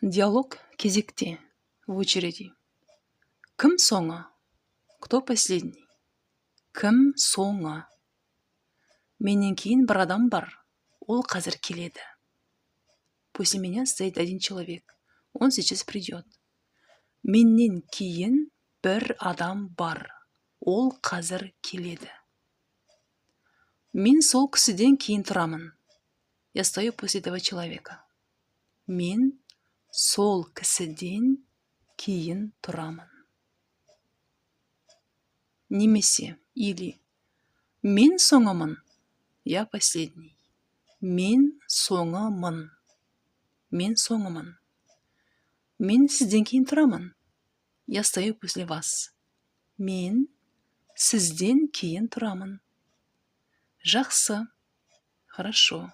Диалог кезекте. В очереди. Кім соңы? Кто последний? Кім соңы? Менен кейін бір адам бар. Ол қазір келеді. После меня стоит один человек. Он сейчас придет. Менен кейін бір адам бар. Ол қазір келеді. Мен сол кісіден кейін тұрамын. Я стою после этого человека. Мен сол кісіден кейін тұрамын. Немесе или мен соңымын, я последний. Мен соңымын. Мен соңымын. Мен сізден кейін тұрамын. Я стою после вас. Мен сізден кейін тұрамын. Жақсы. Хорошо.